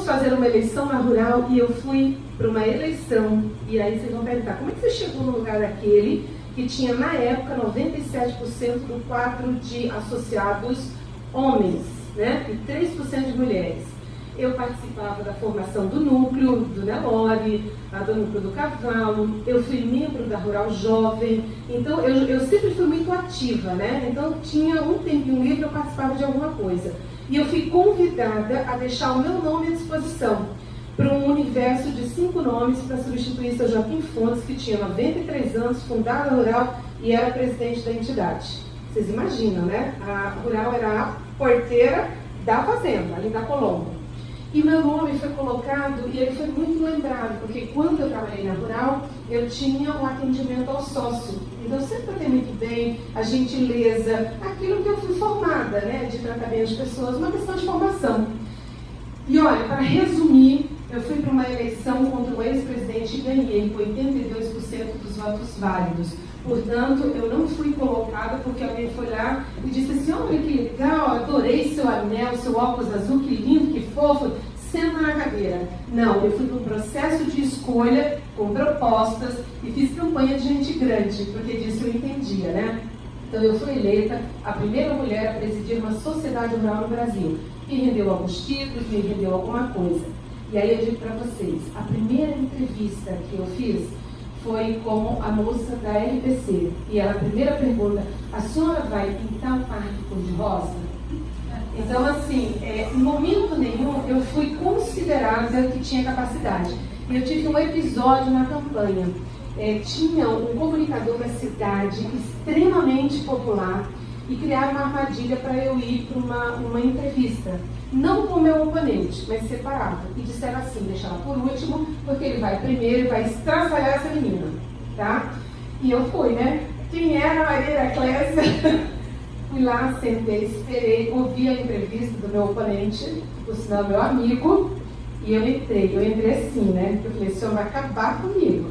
fazer uma eleição na Rural e eu fui para uma eleição. E aí vocês vão perguntar, como é que você chegou no lugar daquele que tinha, na época, 97% do quadro de associados homens, né? E 3% de mulheres. Eu participava da formação do núcleo, do Nelore, do núcleo do Cavalo, eu fui membro da Rural Jovem, então eu sempre fui muito ativa, né? Então tinha um tempinho livre, eu participava de alguma coisa. E eu fui convidada a deixar o meu nome à disposição para um universo de 5 nomes para substituir seu Joaquim Fontes, que tinha 93 anos, fundada a Rural e era presidente da entidade. Vocês imaginam, né? A Rural era a porteira da fazenda, ali da Colombo. E meu nome foi colocado, e ele foi muito lembrado, porque quando eu trabalhei na Rural, eu tinha um atendimento ao sócio. Então, eu sempre tratei muito bem a gentileza, aquilo que eu fui formada, né, de tratamento de pessoas, uma questão de formação. E olha, para resumir, eu fui para uma eleição contra o ex-presidente e ganhei com 82% dos votos válidos. Portanto, eu não fui colocada porque alguém foi lá e disse assim, olha que legal, adorei seu anel, seu óculos azul, que lindo, que fofo, senta na cadeira. Não, eu fui para um processo de escolha, com propostas, e fiz campanha de gente grande, porque disso eu entendia, né? Então eu fui eleita a primeira mulher a presidir uma sociedade rural no Brasil, que rendeu alguns títulos, me rendeu alguma coisa. E aí eu digo para vocês, a primeira entrevista que eu fiz foi com a moça da RPC. E ela, a primeira pergunta, a senhora vai pintar o parque cor-de-rosa? Então, assim, em momento nenhum eu fui considerada que tinha capacidade. E eu tive um episódio na campanha. Tinha um comunicador da cidade extremamente popular e criaram uma armadilha para eu ir para uma entrevista. Não com o meu oponente, mas separado. E disseram assim, deixa ela por último, porque ele vai primeiro e vai estraçalhar essa menina, tá? E eu fui, né? Quem era a Maria Eclésia? Fui lá, sentei, esperei, ouvi a entrevista do meu oponente, por sinal meu amigo, e eu entrei assim, né? Eu falei, o senhor vai acabar comigo.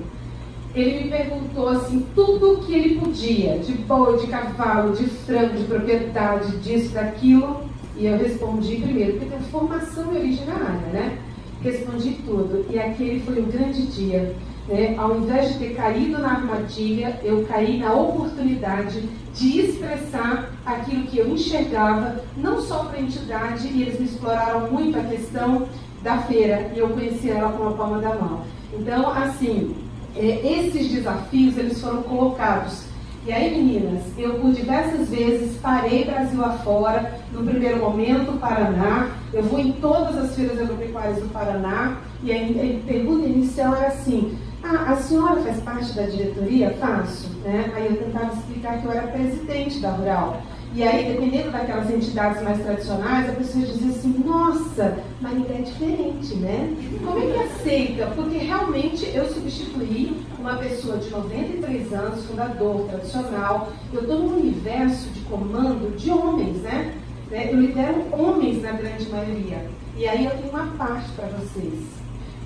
Ele me perguntou assim, tudo o que ele podia, de boi, de cavalo, de frango, de propriedade, disso, daquilo. E eu respondi primeiro, porque tem formação originária, né? Respondi tudo. E aquele foi um grande dia, né? Ao invés de ter caído na armadilha, eu caí na oportunidade de expressar aquilo que eu enxergava, não só para a entidade, e eles me exploraram muito a questão da feira, e eu conheci ela com a palma da mão. Então, assim, esses desafios, eles foram colocados. E aí, meninas, eu por diversas vezes parei Brasil afora, no primeiro momento, Paraná, eu vou em todas as feiras agropecuárias do Paraná, e a pergunta inicial era assim, a senhora faz parte da diretoria? Faço, né? Aí eu tentava explicar que eu era presidente da Rural. E aí, dependendo daquelas entidades mais tradicionais, a pessoa dizia assim, nossa, Maringá é diferente, né? Como é que aceita? Porque realmente eu substituí uma pessoa de 93 anos, fundador, tradicional. Eu estou num universo de comando de homens, né? Eu lidero homens na grande maioria. E aí eu tenho uma parte para vocês.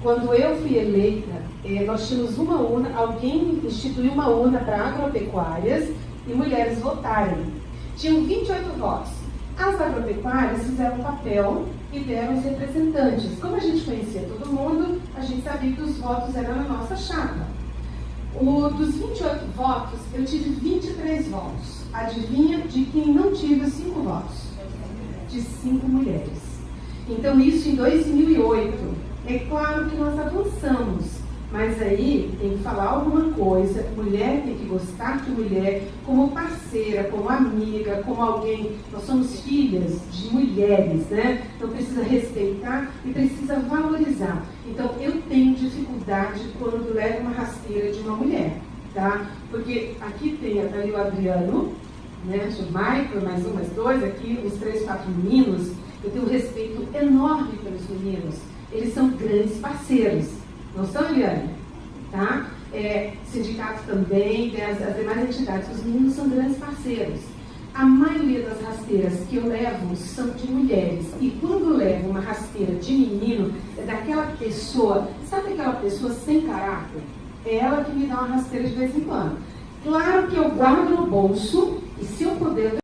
Quando eu fui eleita, nós tínhamos uma urna, alguém instituiu uma urna para agropecuárias e mulheres votarem. Tinham 28 votos. As agropecuárias fizeram um papel e deram os representantes. Como a gente conhecia todo mundo, a gente sabia que os votos eram na nossa chapa. Dos 28 votos, eu tive 23 votos. Adivinha de quem não tive os 5 votos? De 5 mulheres. Então, isso em 2008. É claro que nós avançamos, mas aí tem que falar alguma coisa. Mulher tem que gostar de mulher como parceira, como amiga, como alguém. Nós somos filhas de mulheres, né? Então precisa respeitar e precisa valorizar. Então eu tenho dificuldade quando levo uma rasteira de uma mulher, tá? Porque aqui tem ali o Adriano, né? O Michael, mais um, mais dois, aqui os 3, 4 meninos. Eu tenho um respeito enorme pelos meninos. Eles são grandes parceiros. Não são, Eliane? Tá? Sindicatos também, as demais entidades. Os meninos são grandes parceiros. A maioria das rasteiras que eu levo são de mulheres. E quando eu levo uma rasteira de menino, é daquela pessoa, sabe aquela pessoa sem caráter? É ela que me dá uma rasteira de vez em quando. Claro que eu guardo no bolso, e se eu puder,